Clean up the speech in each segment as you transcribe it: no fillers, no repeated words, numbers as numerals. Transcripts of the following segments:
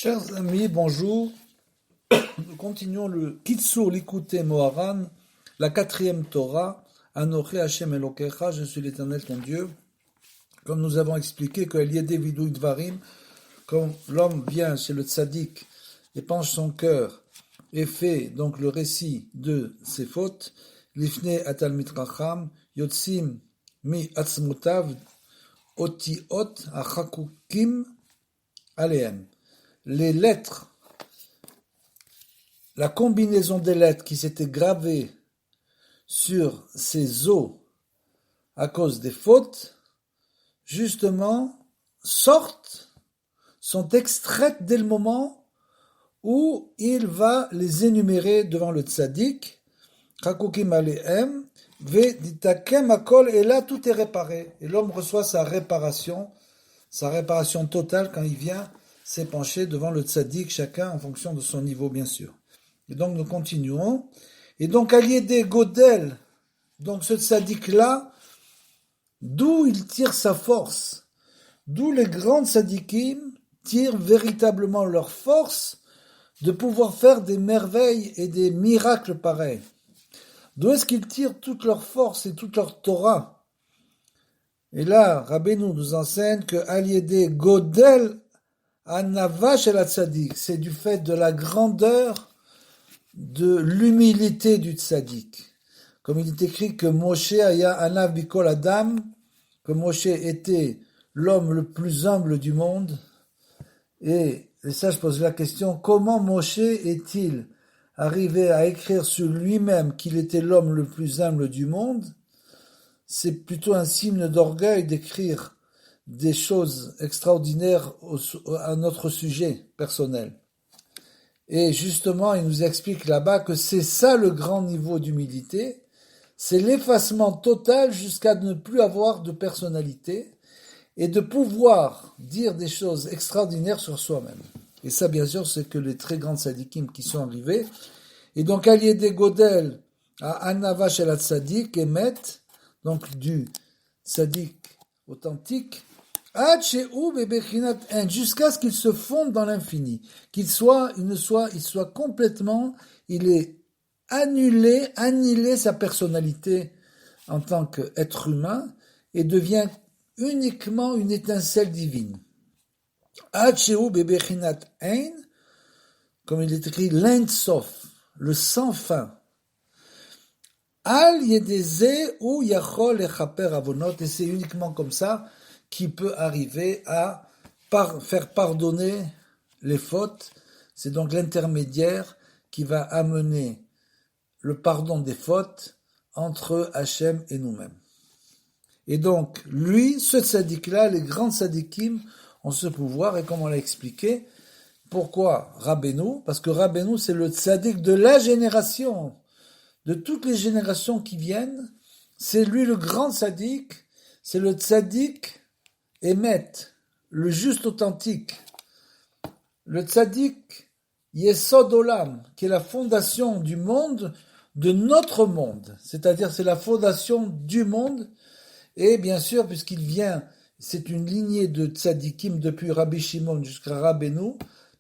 Chers amis, bonjour. Nous continuons le Kitsur Likutei Moharan, la quatrième Torah, Anochi Hashem Elokecha, je suis l'Éternel ton Dieu. Comme nous avons expliqué que Yedei Vidui Dvarim, quand l'homme vient chez le tzaddik et penche son cœur et fait donc le récit de ses fautes, Lifnei Atalmid Chacham, Yotzim Mi Atzmutav, Otiot Achakukim Aleem. Les lettres, la combinaison des lettres qui s'étaient gravées sur ces os à cause des fautes, justement, sont extraites dès le moment où il va les énumérer devant le tzaddik. Chakukim alehem, veditakem akol, et là tout est réparé. Et l'homme reçoit sa réparation totale quand il vient s'épancher devant le tzaddik, chacun en fonction de son niveau, bien sûr. Et donc nous continuons. Et donc Yedei Godel, donc ce tzaddik-là, d'où il tire sa force, d'où les grands tzaddikim tirent véritablement leur force de pouvoir faire des merveilles et des miracles pareils. D'où est-ce qu'ils tirent toute leur force et toute leur Torah? Et là, Rabbeinu nous enseigne que Yedei Godel Anava shel tzaddik, c'est du fait de la grandeur, de l'humilité du tzaddik. Comme il est écrit que Moshe aya anav bikol adam, que Moshe était l'homme le plus humble du monde. Et ça, je pose la question, comment Moshe est-il arrivé à écrire sur lui-même qu'il était l'homme le plus humble du monde? C'est plutôt un signe d'orgueil d'écrire des choses extraordinaires à notre sujet personnel. Et justement, il nous explique là-bas que c'est ça le grand niveau d'humilité, c'est l'effacement total jusqu'à ne plus avoir de personnalité et de pouvoir dire des choses extraordinaires sur soi-même. Et ça, bien sûr, c'est que les très grands tzadikim qui sont arrivés. Et donc, Yedei Godel à Anava shel tzaddik Emet, donc du tzaddik authentique, jusqu'à ce qu'il se fonde dans l'infini, il soit complètement, il est annihilé sa personnalité en tant qu'être humain et devient uniquement une étincelle divine. Comme il est écrit, l'Ein Sof, le sans fin. Al yedeze ou yachol echaper avonot, et c'est uniquement comme ça qui peut arriver à faire pardonner les fautes. C'est donc l'intermédiaire qui va amener le pardon des fautes entre Hachem et nous-mêmes. Et donc, lui, ce tzaddik-là, les grands tzaddikim ont ce pouvoir, et comme on l'a expliqué, pourquoi Rabbeinu? Parce que Rabbeinu, c'est le tzaddik de la génération, de toutes les générations qui viennent, c'est lui le grand tzaddik, c'est le tzaddik Emet, le juste authentique, le tzaddik Yesod Olam, qui est la fondation du monde, de notre monde, c'est-à-dire c'est la fondation du monde, et bien sûr, puisqu'il vient, c'est une lignée de tzaddikim depuis Rabbi Shimon jusqu'à Rabbeinu,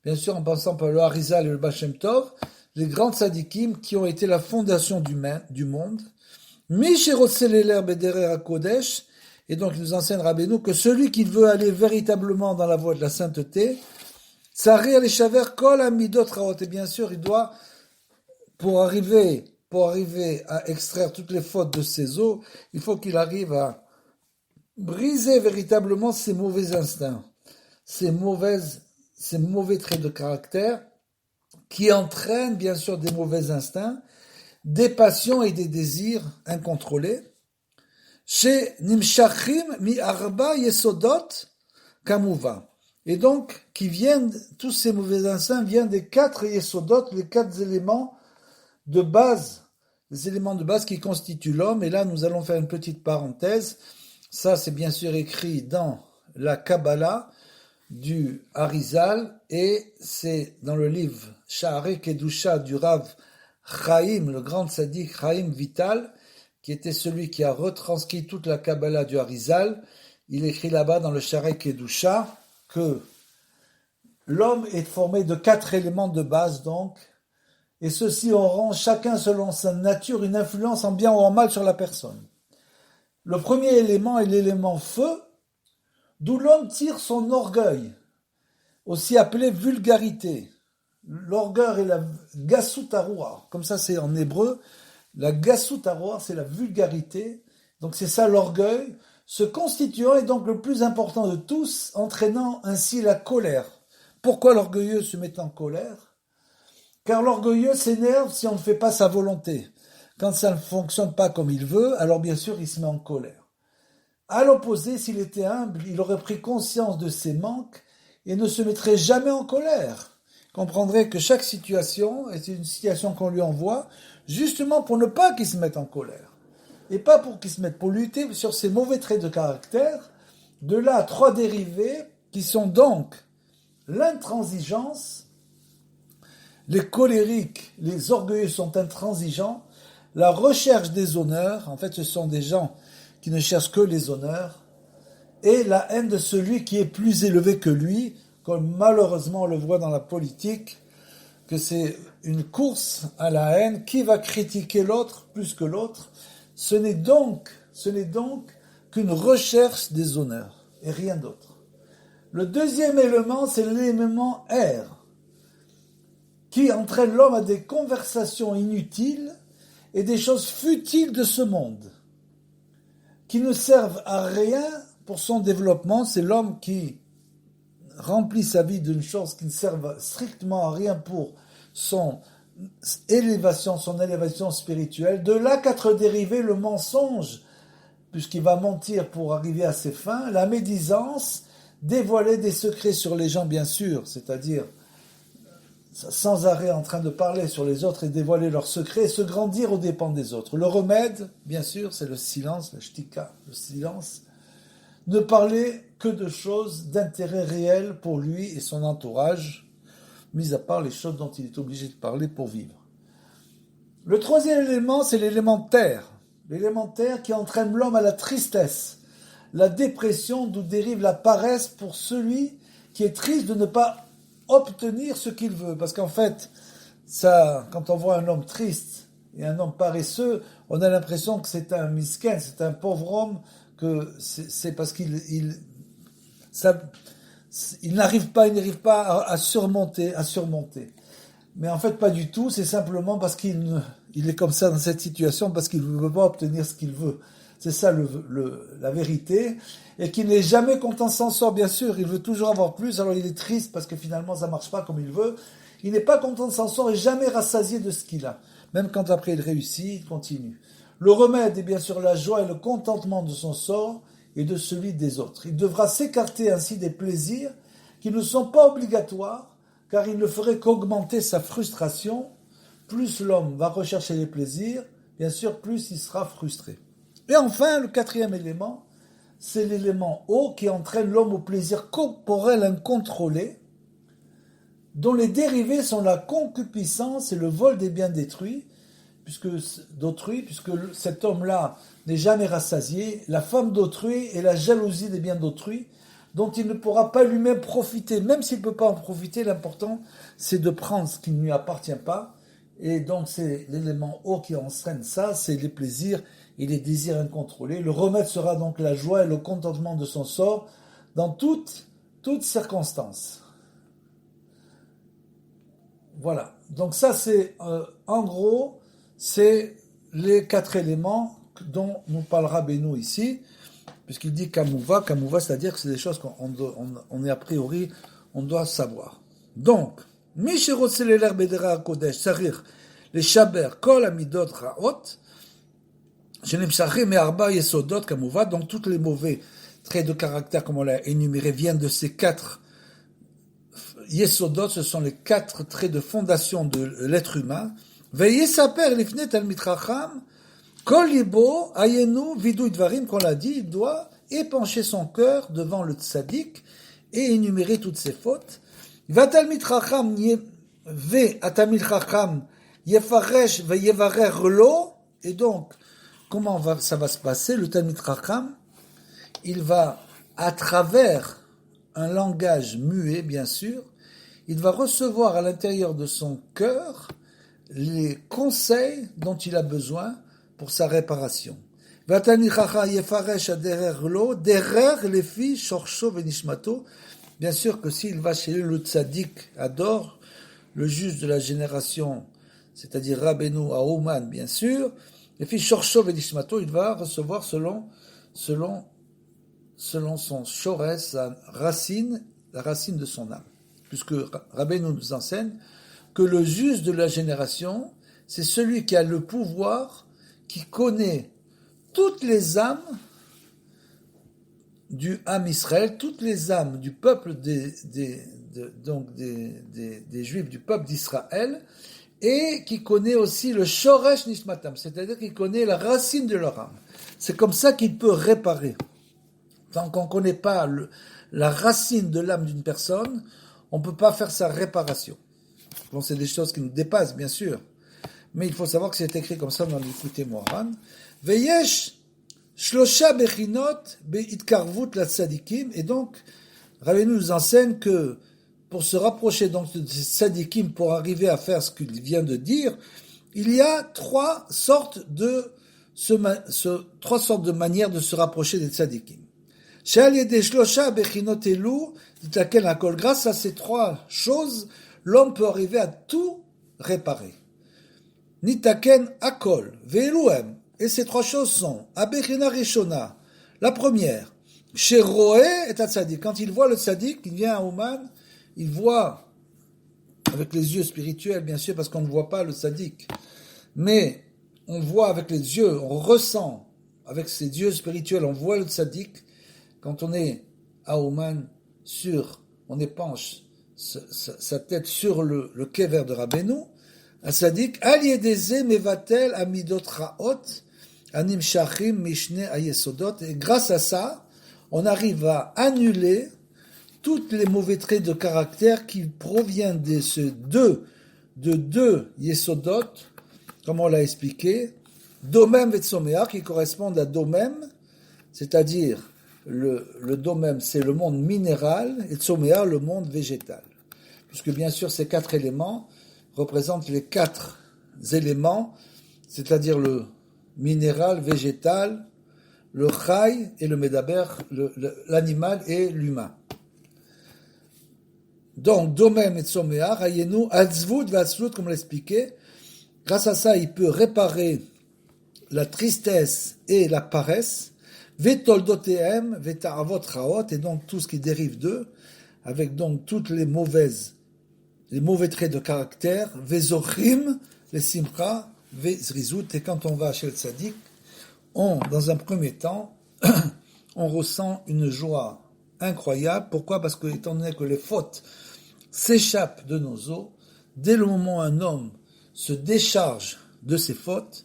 bien sûr en passant par le Harizal et le Baal Shem Tov, les grands tzaddikim qui ont été la fondation du monde, Misherotzelele Bederer HaKodesh, et donc il nous enseigne Rabbeinu que celui qui veut aller véritablement dans la voie de la sainteté, Tsarir les shaver kol amidot raot, et bien sûr il doit, pour arriver à extraire toutes les fautes de ses os, il faut qu'il arrive à briser véritablement ses mauvais instincts, ses mauvais traits de caractère, qui entraînent bien sûr des mauvais instincts, des passions et des désirs incontrôlés, chez Nimshachim mi arba yesodot kamuva. Et donc, tous ces mauvais instincts viennent des 4 yesodot, les 4 éléments de base, les éléments de base qui constituent l'homme. Et là, nous allons faire une petite parenthèse. Ça, c'est bien sûr écrit dans la Kabbalah du Harizal, et c'est dans le livre Sha'arei Kedusha du Rav Chaim, le grand tzaddik Chaim Vital, qui était celui qui a retranscrit toute la Kabbalah du Harizal. Il écrit là-bas dans le Sha'arei Kedusha que l'homme est formé de 4 éléments de base, donc, et ceux-ci auront, chacun selon sa nature, une influence en bien ou en mal sur la personne. Le premier élément est l'élément feu, d'où l'homme tire son orgueil, aussi appelé vulgarité. L'orgueil est la gassut haroua, comme ça c'est en hébreu. La gassut haroua, c'est la vulgarité, donc c'est ça l'orgueil. Ce constituant est donc le plus important de tous, entraînant ainsi la colère. Pourquoi l'orgueilleux se met en colère? Car l'orgueilleux s'énerve si on ne fait pas sa volonté. Quand ça ne fonctionne pas comme il veut, alors bien sûr il se met en colère. À l'opposé, s'il était humble, il aurait pris conscience de ses manques et ne se mettrait jamais en colère. Il comprendrait que chaque situation est une situation qu'on lui envoie, justement pour ne pas qu'il se mette en colère. Et pas pour qu'il se mette, pour lutter sur ses mauvais traits de caractère. De là, 3 dérivés qui sont donc l'intransigeance, les colériques, les orgueilleux sont intransigeants, la recherche des honneurs, en fait ce sont des gens qui ne cherchent que les honneurs, et la haine de celui qui est plus élevé que lui, comme malheureusement on le voit dans la politique, que c'est une course à la haine, qui va critiquer l'autre plus que l'autre. Ce n'est donc qu'une recherche des honneurs, et rien d'autre. Le deuxième élément, c'est l'élément R, qui entraîne l'homme à des conversations inutiles et des choses futiles de ce monde, qui ne servent à rien pour son développement. C'est l'homme qui remplit sa vie d'une chose qui ne sert strictement à rien pour son élévation spirituelle. De là 4 dérivés, le mensonge, puisqu'il va mentir pour arriver à ses fins, la médisance, dévoiler des secrets sur les gens bien sûr, c'est-à-dire sans arrêt en train de parler sur les autres et dévoiler leurs secrets et se grandir aux dépens des autres. Le remède, bien sûr, c'est le silence, la shtika, le silence. Ne parler que de choses d'intérêt réel pour lui et son entourage, mis à part les choses dont il est obligé de parler pour vivre. Le troisième élément, c'est l'élémentaire. L'élémentaire qui entraîne l'homme à la tristesse, la dépression, d'où dérive la paresse pour celui qui est triste de ne pas obtenir ce qu'il veut. Parce qu'en fait, ça, quand on voit un homme triste et un homme paresseux, on a l'impression que c'est un miskin, c'est un pauvre homme, que c'est parce qu'il n'arrive pas à surmonter. Mais en fait, pas du tout, c'est simplement parce qu'il est comme ça dans cette situation, parce qu'il ne veut pas obtenir ce qu'il veut. C'est ça la vérité. Et qu'il n'est jamais content s'en sort, bien sûr. Il veut toujours avoir plus, alors il est triste parce que finalement ça ne marche pas comme il veut. Il n'est pas content de s'en sort et jamais rassasié de ce qu'il a. Même quand après il réussit, il continue. Le remède est bien sûr la joie et le contentement de son sort et de celui des autres. Il devra s'écarter ainsi des plaisirs qui ne sont pas obligatoires, car il ne ferait qu'augmenter sa frustration. Plus l'homme va rechercher les plaisirs, bien sûr, plus il sera frustré. Et enfin, le 4e élément, c'est l'élément O qui entraîne l'homme au plaisir corporel incontrôlé, dont les dérivés sont la concupiscence et le vol des biens d'autrui, puisque cet homme-là n'est jamais rassasié, la femme d'autrui et la jalousie des biens d'autrui, dont il ne pourra pas lui-même profiter. Même s'il ne peut pas en profiter, l'important, c'est de prendre ce qui ne lui appartient pas. Et donc, c'est l'élément O qui entraîne ça, c'est les plaisirs et les désirs incontrôlés. Le remède sera donc la joie et le contentement de son sort dans toutes circonstances. Voilà. Donc ça, c'est, en gros, c'est les 4 éléments dont nous parlera Beno ici, puisqu'il dit Kamouva, c'est-à-dire que c'est des choses qu'on est a priori, on doit savoir. Donc, Mishi Rotseleler Bedera Kodesh, Sarir, les Shaber, Kol Amidot Raot, Shenemshachim et Arba Yesodot Kamouva, donc tous les mauvais traits de caractère, comme on l'a énuméré, viennent de ces 4 Yesodot, ce sont les 4 traits de fondation de l'être humain. Veyesaper Lifne Talmid Chacham, Kol Libo, Ayenu, Vidou Dvarim, qu'on l'a dit, il doit épancher son cœur devant le tzaddik et énumérer toutes ses fautes. Vatalmid Chacham, Atamid Chacham, Yefaresh, Veyevarer Lo, et donc, comment ça va se passer? Le Talmid Chacham, il va, à travers un langage muet, bien sûr, il va recevoir à l'intérieur de son cœur les conseils dont il a besoin pour sa réparation. Bien sûr que s'il va chez le tzaddik, adore, le juge de la génération, c'est-à-dire Rabbeinu Aouman, bien sûr, les filles Shorshov et Nishmato, il va recevoir selon son shorès, sa racine, la racine de son âme. Puisque Rabbeinu nous enseigne que le juge de la génération, c'est celui qui a le pouvoir, qui connaît toutes les âmes du Ham Israël, toutes les âmes du peuple des Juifs, du peuple d'Israël, et qui connaît aussi le Shoresh Nishmatam, c'est-à-dire qu'il connaît la racine de leur âme. C'est comme ça qu'il peut réparer. Tant qu'on ne connaît pas la racine de l'âme d'une personne, on ne peut pas faire sa réparation. Bon, c'est des choses qui nous dépassent, bien sûr. Mais il faut savoir que c'est écrit comme ça dans l'Ikutei Moharan. Veyesh shlosha bechinot beitkarvut la tzadikim. Et donc, Rabbeinu nous enseigne que pour se rapprocher donc de ces tzadikim, pour arriver à faire ce qu'il vient de dire, il y a trois sortes de manières de se rapprocher des tzadikim. Grâce à ces trois choses, l'homme peut arriver à tout réparer. Nitaken akol, ve'eluem. Et ces trois choses sont, abechina rishona, la première, sheroe et tzadik. Quand il voit le tzadik, il vient à Ouman, il voit, avec les yeux spirituels, bien sûr, parce qu'on ne voit pas le tzadik, mais on voit avec les yeux, on ressent, avec ses yeux spirituels, on voit le tzadik. Quand on est à Ouman, on épanche sa tête sur le kever de Rabbeinu, un tzaddik, al yedeze mevatel amidot raot, anim shachim mishne ayesodot, et grâce à ça, on arrive à annuler tous les mauvais traits de caractère qui proviennent de deux yesodot, comme on l'a expliqué, domem et tsomeah, qui correspondent à domem, c'est-à-dire le domem, c'est le monde minéral, et tsomeah, le monde végétal. Puisque bien sûr, ces quatre éléments représentent les quatre éléments, c'est-à-dire le minéral, végétal, le chai et le medaber, l'animal et l'humain. Donc, domem et tsomeah, rayenu, atzvut vatzlut, comme on l'expliquait, grâce à ça, il peut réparer la tristesse et la paresse, vetoldotehem, veta'avot raot, et donc tout ce qui dérive d'eux, avec donc toutes les mauvais traits de caractère, vezochim, les simcha, vezrizut, et quand on va chez le tzaddik, dans un premier temps, on ressent une joie incroyable. Pourquoi? Parce que, étant donné que les fautes s'échappent de nos os, dès le moment où un homme se décharge de ses fautes,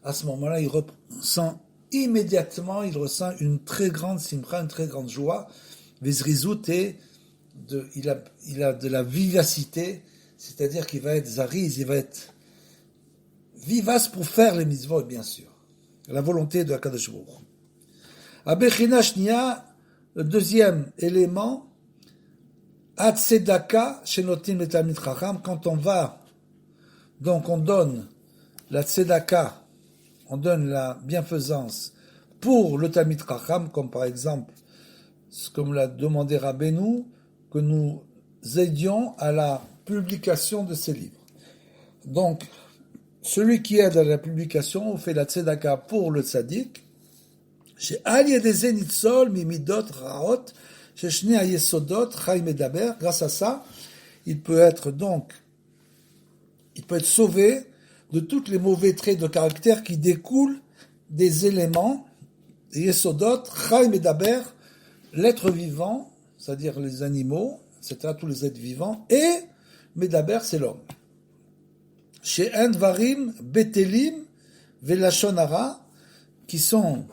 à ce moment-là, il ressent une très grande simcha, une très grande joie. Vezrizut, et il a de la vivacité, c'est-à-dire qu'il va être zariz, il va être vivace pour faire les mitzvot, bien sûr. La volonté de HaKadosh Baruch Hu. Abechina shnia, le deuxième élément, Atzedaka, shenotim le Talmid Chacham, quand on va, donc on donne la tzedaka, on donne la bienfaisance pour le Talmid Chacham, comme par exemple, comme l'a demandé Rabbeinu, que nous aidions à la publication de ces livres. Donc, celui qui aide à la publication, on fait la tzedaka pour le tzaddik, chez al yedeze nitzol mimidot raot, chez shne ayesodot chai medaber, grâce à ça, il peut être sauvé de tous les mauvais traits de caractère qui découlent des éléments, yesodot chai medaber, l'être vivant, c'est-à-dire les animaux, etc., tous les êtres vivants, et medaber, c'est l'homme. Chez Endvarim, Betelim, Velashon Hara, qui sont,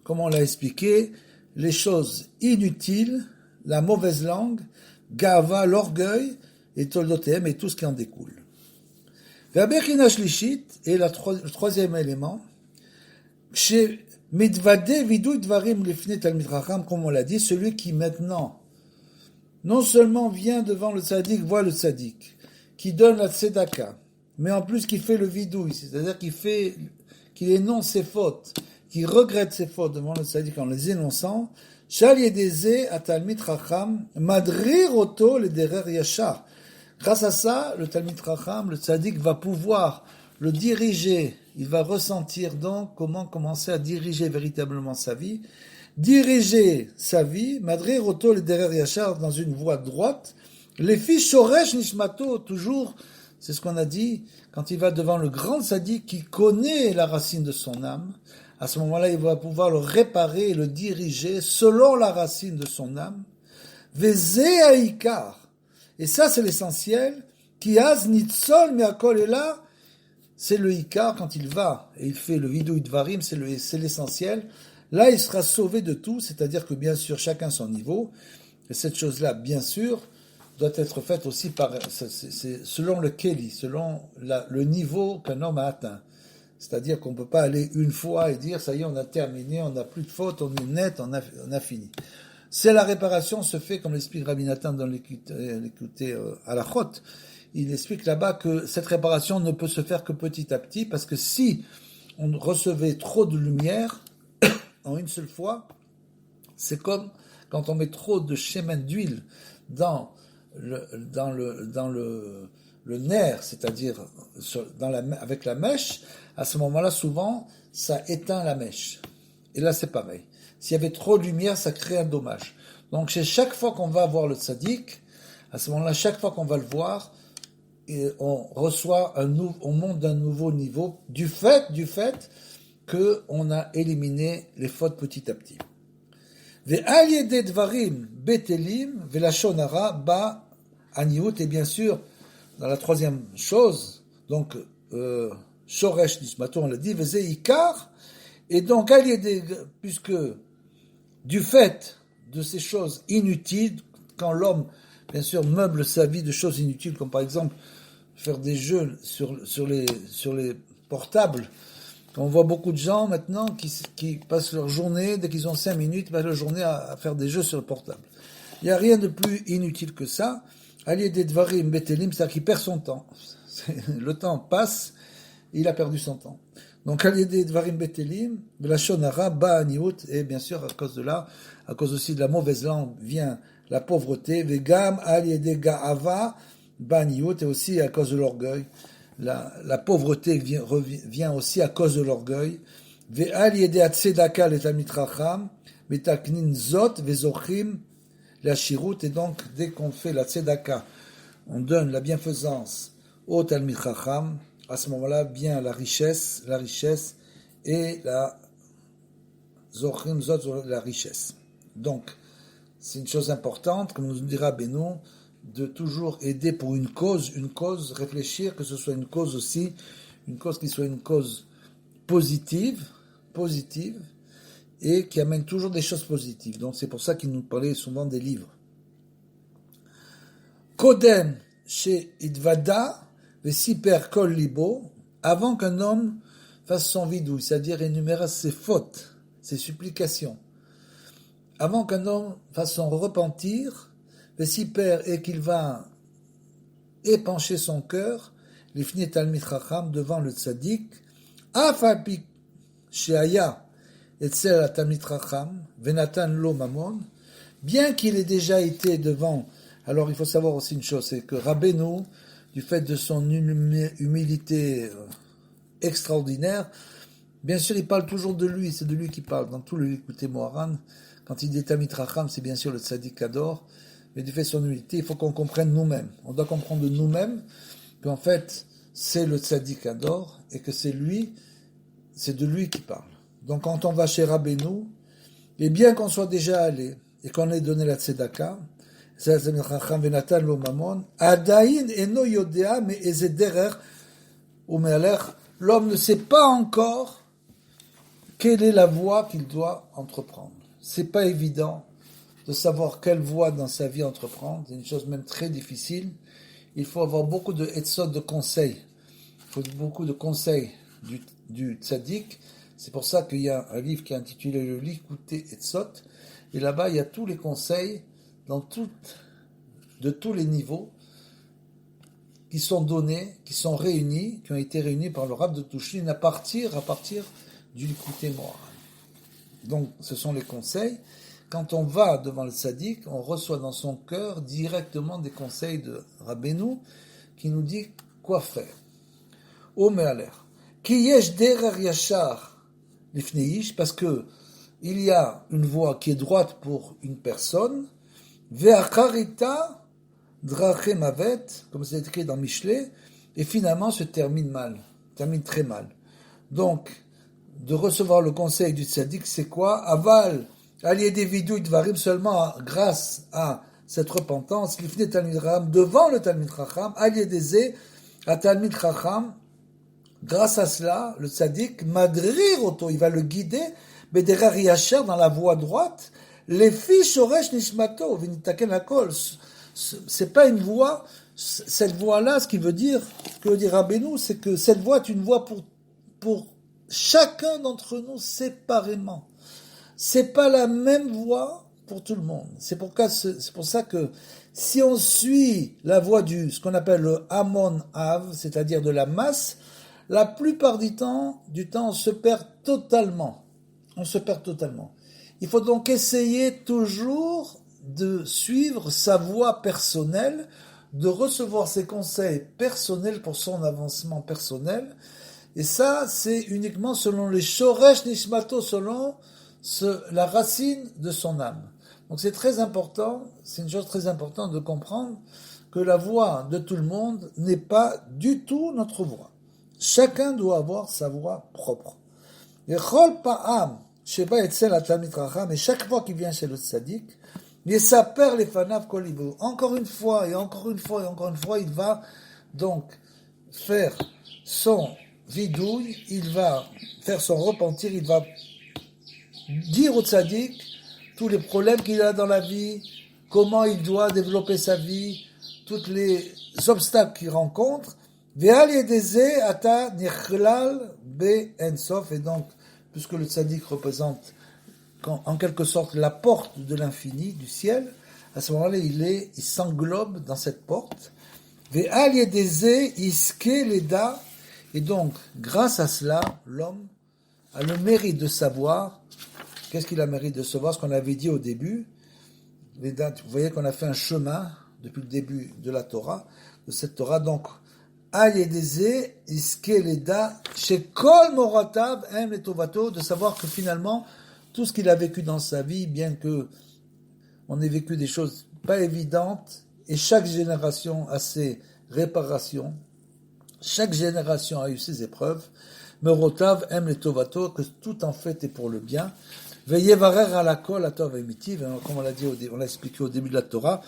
comme on l'a expliqué, les choses inutiles, la mauvaise langue, Gava, l'orgueil, et Toldotem, et tout ce qui en découle. Verbechina Shlishit, et le troisième élément, chez Midvade Vidou Dvarim Lifne Talmid Chacham, comme on l'a dit, celui qui maintenant non seulement vient devant le tzaddik, voit le tzaddik, qui donne la tzedaka, mais en plus qui fait le vidouille, c'est-à-dire qu'il énonce ses fautes, qui regrette ses fautes devant le tzaddik en les énonçant, Shal yedeze atalmid chacham madrir oto le derer yachar. Grâce à ça, le talmid chacham, le tzaddik va pouvoir le diriger, il va ressentir donc comment commencer à diriger véritablement sa vie, madrir oto le derer yachar dans une voie droite, les fiches shoresh nishmato, toujours, c'est ce qu'on a dit, quand il va devant le grand tzaddik qui connaît la racine de son âme, à ce moment-là, il va pouvoir le réparer et le diriger selon la racine de son âme. Vezé haïkar. Et ça, c'est l'essentiel. Ki az nitzol miakol, et là, c'est le ikar quand il va et il fait le vidouille dvarim, c'est l'essentiel. Là, il sera sauvé de tout, c'est-à-dire que bien sûr, chacun son niveau. Et cette chose-là, bien sûr, doit être faite aussi c'est selon le keli, selon le niveau qu'un homme a atteint. C'est-à-dire qu'on ne peut pas aller une fois et dire, ça y est, on a terminé, on n'a plus de fautes, on est net, on a fini. C'est la réparation se fait, comme l'explique Rabbi Nathan dans l'écouté à la Chot. Il explique là-bas que cette réparation ne peut se faire que petit à petit, parce que si on recevait trop de lumière en une seule fois, c'est comme quand on met trop de chémen d'huile dans le nerf, c'est-à-dire avec la mèche, à ce moment-là, souvent, ça éteint la mèche. Et là, c'est pareil. S'il y avait trop de lumière, ça crée un dommage. Donc, chaque fois qu'on va voir le tzaddik, à ce moment-là, chaque fois qu'on va le voir, on monte d'un nouveau niveau du fait qu'on a éliminé les fautes petit à petit. Ve'al yedei dvarim betelim ve'lashon hara ba aniut, et bien sûr, dans la troisième chose, donc, shoresh nishmato, on l'a dit, ve'ze ikar, et donc, puisque du fait de ces choses inutiles, quand l'homme, bien sûr, meuble sa vie de choses inutiles, comme par exemple, faire des jeux sur les portables. On voit beaucoup de gens maintenant qui passent leur journée, dès qu'ils ont 5 minutes, passent leur journée à faire des jeux sur le portable. Il n'y a rien de plus inutile que ça. Allié des dvarim betelim, c'est-à-dire qu'il perd son temps. Le temps passe, il a perdu son temps. Donc, allié des dvarim betelim, de la shonara, ba'aniut, et bien sûr, à cause de là, à cause aussi de la mauvaise langue, vient la pauvreté, vegam, allié des ga'ava, ba'aniut, et aussi à cause de l'orgueil. La pauvreté vient aussi à cause de l'orgueil. Ve'al yedei hatzedaka letalmid chacham, metaknin zot vezochim l'ashirut, et donc dès qu'on fait la tzedaka, on donne la bienfaisance au talmid chacham, à ce moment-là vient la richesse et la zochim zot, la richesse. Donc c'est une chose importante, comme nous dira Benoît, de toujours aider pour une cause, réfléchir que ce soit une cause aussi, une cause qui soit une cause positive, et qui amène toujours des choses positives. Donc c'est pour ça qu'il nous parlait souvent des livres. Kodem chez Idvada, Vesiper Kol Libo, avant qu'un homme fasse son vidouille, c'est-à-dire énumérer ses fautes, ses supplications. Avant qu'un homme fasse son repentir, Vesiper, et qu'il va épancher son cœur, l'ifni talmid chacham, devant le tzaddik, afapi sheaya etzel talmid chacham, venatan lo mamon, bien qu'il ait déjà été devant. Alors il faut savoir aussi une chose, c'est que Rabbeinu, du fait de son humilité extraordinaire, bien sûr il parle toujours de lui, c'est de lui qui parle, dans tout le Likutei Moharan, quand il dit talmid chacham, c'est bien sûr le tzaddik adore, mais du fait de son humilité, il faut qu'on comprenne nous-mêmes. On doit comprendre de nous-mêmes qu'en fait, c'est le tzaddik adore et que c'est de lui qui parle. Donc quand on va chez Rabbeinu, et bien qu'on soit déjà allé et qu'on ait donné la tzedaka, l'homme ne sait pas encore quelle est la voie qu'il doit entreprendre. C'est pas évident de savoir quelle voie dans sa vie entreprendre. C'est une chose même très difficile. Il faut avoir beaucoup de etzot, de conseils. Il faut beaucoup de conseils du tzaddik. C'est pour ça qu'il y a un livre qui est intitulé le Likutei Etzot. Et là-bas, il y a tous les conseils dans toutes de tous les niveaux qui sont donnés, qui sont réunis, qui ont été réunis par le Rav de Touchine à partir du Likutei Moharan. Donc, ce sont les conseils. Quand on va devant le tzaddik, on reçoit dans son cœur directement des conseils de Rabbeinu qui nous dit quoi faire. Au Me'aler. Ki yesh derer yachar lifnei ish, parce que il y a une voie qui est droite pour une personne, ve'acharita drachem avet, comme c'est écrit dans Michelet, et finalement se termine très mal. Donc, de recevoir le conseil du tzaddik, c'est quoi? Aval, allié des vidouilles dvarim, seulement grâce à cette repentance, l'ifne talmid chacham, devant le talmid chacham, allié des zé, à talmid chacham, grâce à cela, le tzaddik, madrir auto, il va le guider, bederar yachar, dans la voie droite, les filles shoresh nishmato, vinitaken hakol, c'est pas une voie, cette voie-là, ce que veut dire Rabbeinu, c'est que cette voie est une voie pour chacun d'entre nous séparément. C'est pas la même voie pour tout le monde. C'est pour ça que si on suit la voie ce qu'on appelle le Hamon Av, c'est-à-dire de la masse, la plupart du temps, on se perd totalement. Il faut donc essayer toujours de suivre sa voie personnelle, de recevoir ses conseils personnels pour son avancement personnel. Et ça, c'est uniquement selon les shoresh nishmato, selon la racine de son âme. Donc c'est une chose très importante de comprendre que la voie de tout le monde n'est pas du tout notre voie. Chacun doit avoir sa voie propre. Et chol pa'am, sheba etzel atalmid chacham, et chaque fois qu'il vient chez le tzaddik, il s'appelle les fanav kolibu. Encore une fois, il va donc faire son vidouille, il va faire son repentir, il va dire au tzaddik tous les problèmes qu'il a dans la vie, comment il doit développer sa vie, tous les obstacles qu'il rencontre. Ve'al yedeze ata nichlal be ensof, et donc, puisque le tzaddik représente en quelque sorte la porte de l'infini, du ciel, à ce moment-là, il s'englobe dans cette porte. Ve'al yedeze iske leda, et donc, grâce à cela, l'homme a le mérite de savoir. Qu'est-ce qu'il a mérite de savoir? Ce qu'on avait dit au début. Vous voyez qu'on a fait un chemin depuis le début de la Torah, de cette Torah. Donc, al yedeze iske leda shekol moratav em letovato, de savoir que finalement, tout ce qu'il a vécu dans sa vie, bien que on ait vécu des choses pas évidentes, et chaque génération a ses réparations, chaque génération a eu ses épreuves, Merotav em letovato, que tout en fait est pour le bien. Veyevarer alakol atov emitiv, comme on l'a expliqué au début de la Torah,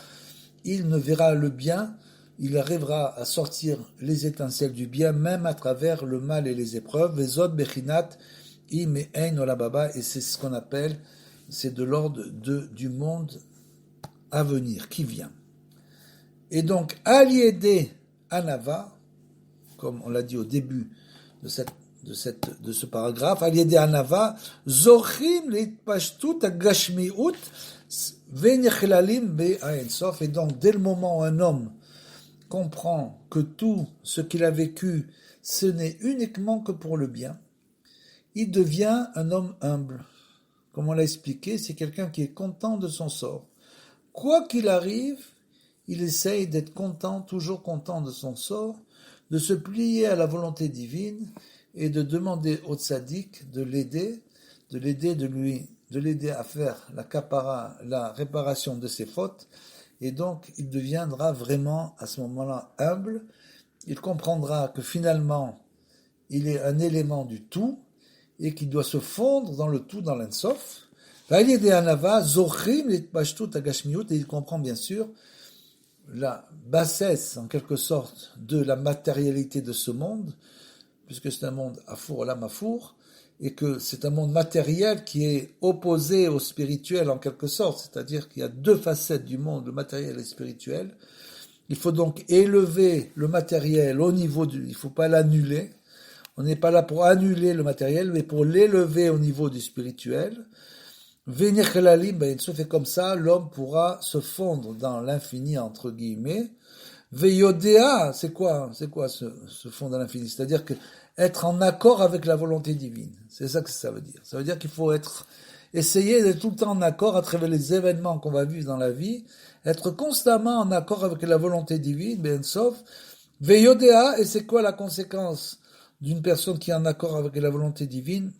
il ne verra le bien, il arrivera à sortir les étincelles du bien, même à travers le mal et les épreuves. Vezod bechinat im ein olababa, et c'est ce qu'on appelle, c'est de l'ordre du monde à venir, qui vient. Et donc, aliédé anava, comme on l'a dit au début de ce paragraphe, aliédé anava, zochim leitpashtut agashmiut venichlalim be aensof, et donc dès le moment où un homme comprend que tout ce qu'il a vécu, ce n'est uniquement que pour le bien, il devient un homme humble. Comme on l'a expliqué, c'est quelqu'un qui est content de son sort. Quoi qu'il arrive, il essaye d'être content, toujours content de son sort, de se plier à la volonté divine et de demander au tzaddik de l'aider à faire la réparation de ses fautes, et donc il deviendra vraiment à ce moment-là humble. Il comprendra que finalement il est un élément du tout et qu'il doit se fondre dans le tout, dans l'ensof. Et il comprend bien sûr la bassesse en quelque sorte de la matérialité de ce monde, puisque c'est un monde afour olam afour, et que c'est un monde matériel qui est opposé au spirituel en quelque sorte, c'est-à-dire qu'il y a deux facettes du monde, le matériel et le spirituel. Il faut donc élever le matériel au niveau il ne faut pas l'annuler. On n'est pas là pour annuler le matériel, mais pour l'élever au niveau du spirituel. V'nechelalim b'En-Sof, et comme ça, l'homme pourra se fondre dans l'infini, entre guillemets. Ve'yodea, c'est quoi se fondre dans l'infini? C'est-à-dire que être en accord avec la volonté divine. C'est ça que ça veut dire. Ça veut dire qu'il faut essayer d'être tout le temps en accord à travers les événements qu'on va vivre dans la vie, être constamment en accord avec la volonté divine, b'En-Sof. Ve'yodea, et c'est quoi la conséquence d'une personne qui est en accord avec la volonté divine?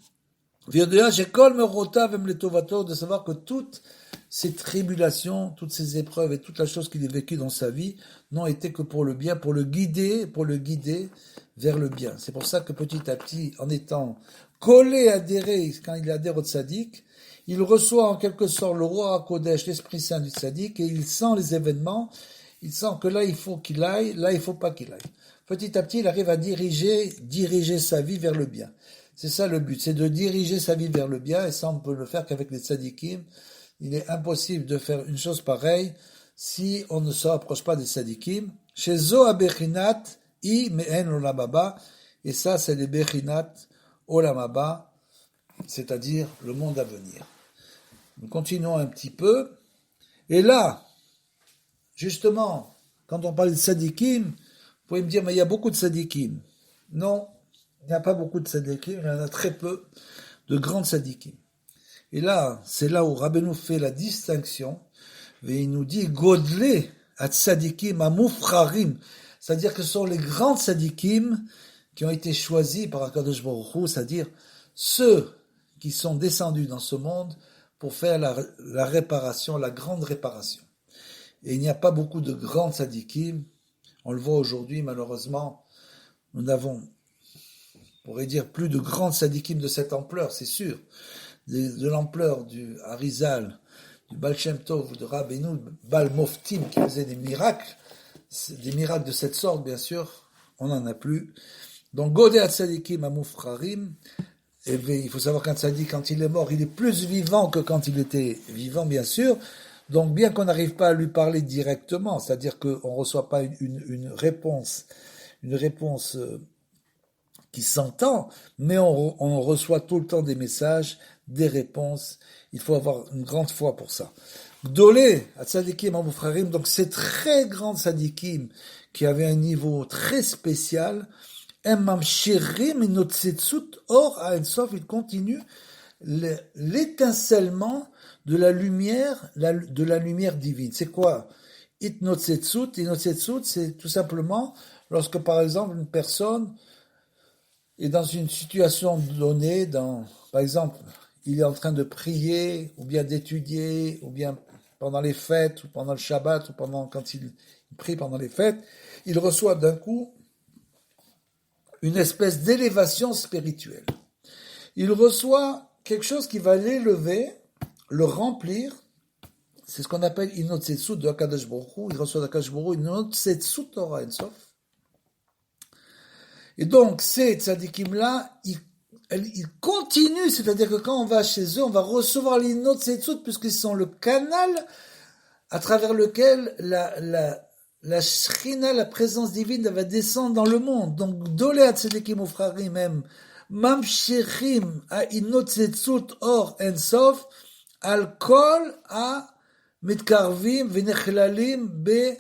Ve'yodea shekol merotav hem letovato, de savoir que toutes ces tribulations, toutes ces épreuves et toute la chose qu'il a vécue dans sa vie n'ont été que pour le bien, pour le guider vers le bien. C'est pour ça que petit à petit, en étant collé, adhéré, quand il adhère au tzaddik, il reçoit en quelque sorte le roi HaKodesh, l'Esprit Saint du tzaddik, et il sent les événements, il sent que là il faut qu'il aille, là il faut pas qu'il aille. Petit à petit, il arrive à diriger sa vie vers le bien. C'est ça le but, c'est de diriger sa vie vers le bien, et ça on peut le faire qu'avec les tzaddikim. Il est impossible de faire une chose pareille si on ne se rapproche pas des tzaddikim. Chez Zo Bechinat I Me'en Olam Haba, et ça c'est les Bechinat Olam Haba, c'est-à-dire le monde à venir. Nous continuons un petit peu. Et là, justement, quand on parle de tzaddikim, vous pouvez me dire, mais il y a beaucoup de tzaddikim. Non, il n'y a pas beaucoup de tzaddikim, il y en a très peu de grands tzaddikim. Et là, c'est là où Rabbeinu fait la distinction, et il nous dit, Godle at tzaddikim amufrarim, c'est-à-dire que ce sont les grands tzaddikim qui ont été choisis par HaKadosh Baruch Hu, c'est-à-dire ceux qui sont descendus dans ce monde pour faire la réparation, la grande réparation. Et il n'y a pas beaucoup de grands tzaddikim. On le voit aujourd'hui, malheureusement, nous n'avons, on pourrait dire, plus de grands tzaddikim de cette ampleur, c'est sûr. De l'ampleur du Harizal, du Baal Shem Tov ou de Rabbeinu, Baal Moftim qui faisait des miracles de cette sorte, bien sûr, on n'en a plus. Donc, Godé Tzadikim Amufrarim, et il faut savoir qu'un tzadik, quand il est mort, il est plus vivant que quand il était vivant, bien sûr. Donc, bien qu'on n'arrive pas à lui parler directement, c'est-à-dire qu'on ne reçoit pas une réponse qui s'entend, mais on reçoit tout le temps des messages, des réponses. Il faut avoir une grande foi pour ça. Gdolé, Tzadikim Amufrarim, donc ces très grands tzadikim qui avaient un niveau très spécial, Mamshirim Inotsetsuut Or Haensof, il continue l'étincellement de la lumière divine. C'est quoi? Inotsetsuut, c'est tout simplement lorsque par exemple une personne est dans une situation donnée, par exemple, il est en train de prier, ou bien d'étudier, ou bien pendant les fêtes, ou pendant le Shabbat, ou quand il prie pendant les fêtes, il reçoit d'un coup une espèce d'élévation spirituelle. Il reçoit quelque chose qui va l'élever, le remplir. C'est ce qu'on appelle Inotsetsuut de HaKadosh Baruch Hu. Il reçoit de HaKadosh Baruch Hu Inotsetsuut Torah Ensof. Et donc, ces tzadikim-là, ils continuent, c'est-à-dire que quand on va chez eux, on va recevoir l'Inotsetsuut, puisqu'ils sont le canal à travers lequel la Shrina, la présence divine, va descendre dans le monde. Donc, Dolé Tzadikim Ufrarim même, Mamshechim a Inotsetsuut Or Ensof, Al Kol a Mitkarvim Venechlalim Be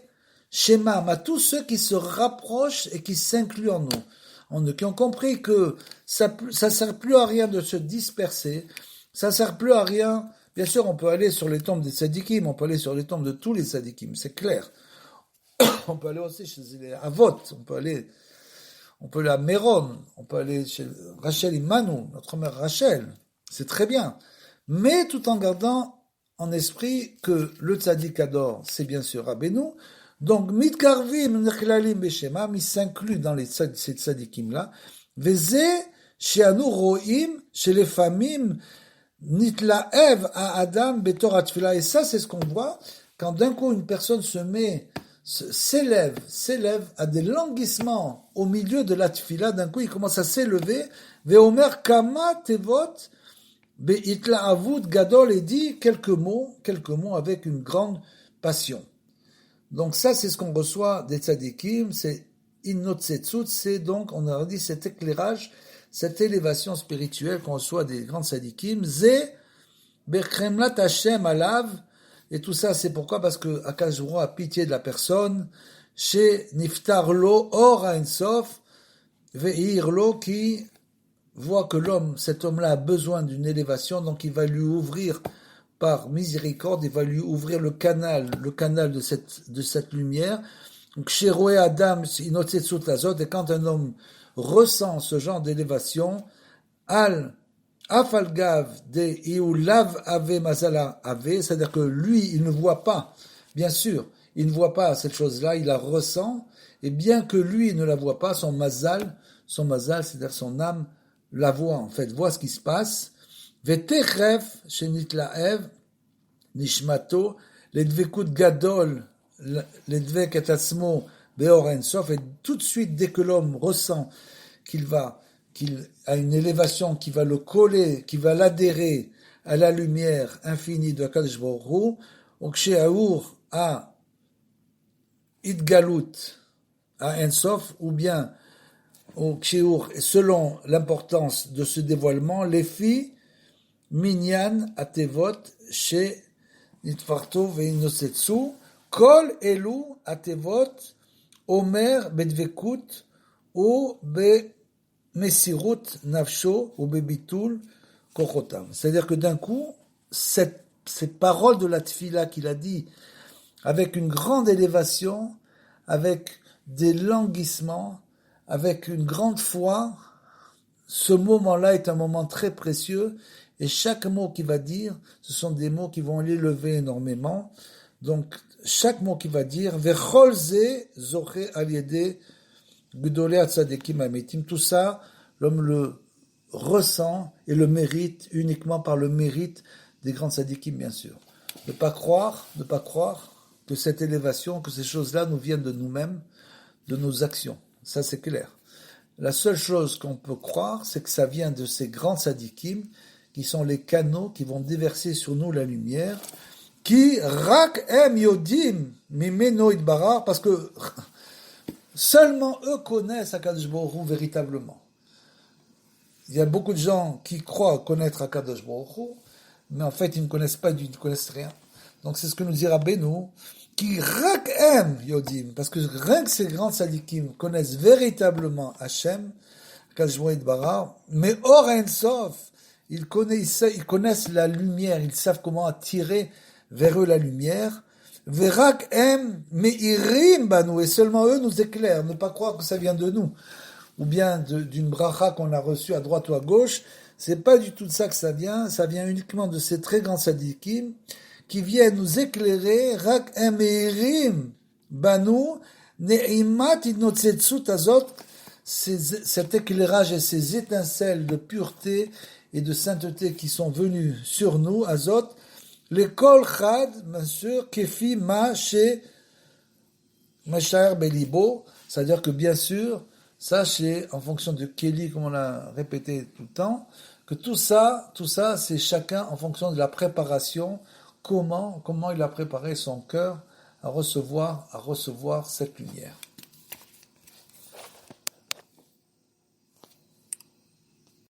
Shemam, à tous ceux qui se rapprochent et qui s'incluent en eux, qui ont compris que ça sert plus à rien de se disperser, ça sert plus à rien. Bien sûr, on peut aller sur les tombes des tzadikim, on peut aller sur les tombes de tous les tzadikim, c'est clair. On peut aller aussi chez les Avot, on peut aller à Méron, on peut aller chez Rachel Immanou, notre mère Rachel, c'est très bien. Mais tout en gardant en esprit que le tzadik adore, c'est bien sûr Rabbeinu. Donc, mitkarvim nechlalim beshemam, il s'inclut dans ces tzadikim-là. Veze she'anu ro'im, chez les famim, nitlaev à Adam betor atfila. Et ça, c'est ce qu'on voit quand d'un coup une personne s'élève à des languissements au milieu de la tfila. D'un coup, il commence à s'élever. Veomer kama tevot beitlaavut gadol, et dit quelques mots avec une grande passion. Donc ça, c'est ce qu'on reçoit des tzadikim, c'est Inotsetsuut, c'est donc, on a dit, cet éclairage, cette élévation spirituelle qu'on reçoit des grands tzadikim, Zé Bechemlat Hashem alav, et tout ça c'est pourquoi? Parce que Akadosh Baruch Hu a pitié de la personne, chez Niftar lo or ein sof, ve'ir lo qui voit que cet homme-là a besoin d'une élévation, donc il va lui ouvrir par miséricorde, il va lui ouvrir le canal de cette lumière. Donc, chez Roé Adam, inotsetsut lazot, et quand un homme ressent ce genre d'élévation, al afalgav de iulav ave mazala ave, c'est-à-dire que lui, il ne voit pas, bien sûr, il ne voit pas cette chose-là, il la ressent, et bien que lui ne la voit pas, son mazal, c'est-à-dire son âme, la voit, en fait, voit ce qui se passe. Vetechef, shenitlaev, nishmato, ledvekut gadol, ledvek et atzmo, beor en sof, et tout de suite, dès que l'homme ressent qu'il a une élévation qui va le coller, qui va l'adhérer à la lumière infinie de Akadosh Baruch Hu, uksheaour a idgalut, à en sof, ou bien au Kshéour, selon l'importance de ce dévoilement, les filles, Minyan, Atevot, chez Nitfarto, Veinosetsu, Kol Elu, Atevot, Omer, Bedvekut, ou Be Mesirut, Nafsho, ou Bebitul, Kochotam. C'est-à-dire que d'un coup, ces paroles de la Tfila qu'il a dit, avec une grande élévation, avec des languissements, avec une grande foi, ce moment-là est un moment très précieux, et chaque mot qu'il va dire, ce sont des mots qui vont l'élever énormément. Donc, chaque mot qu'il va dire, Vechol ze zoche al yede gdolei tzadikim ametim, tout ça, l'homme le ressent et le mérite uniquement par le mérite des grands tzadikim, bien sûr. Ne pas croire que cette élévation, que ces choses-là nous viennent de nous-mêmes, de nos actions. Ça, c'est clair. La seule chose qu'on peut croire, c'est que ça vient de ces grands tzadikim, qui sont les canaux qui vont déverser sur nous la lumière, qui rak em yodim mimeno itbarar, parce que seulement eux connaissent Akadosh Baruch Hu véritablement. Il y a beaucoup de gens qui croient connaître Akadosh Baruch Hu, mais en fait ils ne connaissent pas, ils ne connaissent rien. Donc c'est ce que nous dit Rabbeinu, qui rak em yodim, parce que rien que ces grands tzadikim connaissent véritablement Hachem, Akadosh Baruch Hu itbarar, mais or en sof, ils connaissent la lumière, ils savent comment attirer vers eux la lumière. Verak em meirim banu, et seulement eux nous éclairent. Ne pas croire que ça vient de nous, ou bien d'une bracha qu'on a reçue à droite ou à gauche. C'est pas du tout de ça que ça vient uniquement de ces très grands sadikim qui viennent nous éclairer. Rak em meirim banu neimat inotsetsut azot, cet éclairage et ces étincelles de pureté et de sainteté qui sont venus sur nous, Azot, les kol chad, bien sûr, kefi ma chez Mashaer Belibo, c'est-à-dire que bien sûr, sachez, en fonction de Kéli, comme on l'a répété tout le temps, que tout ça, c'est chacun en fonction de la préparation, comment il a préparé son cœur à recevoir cette lumière.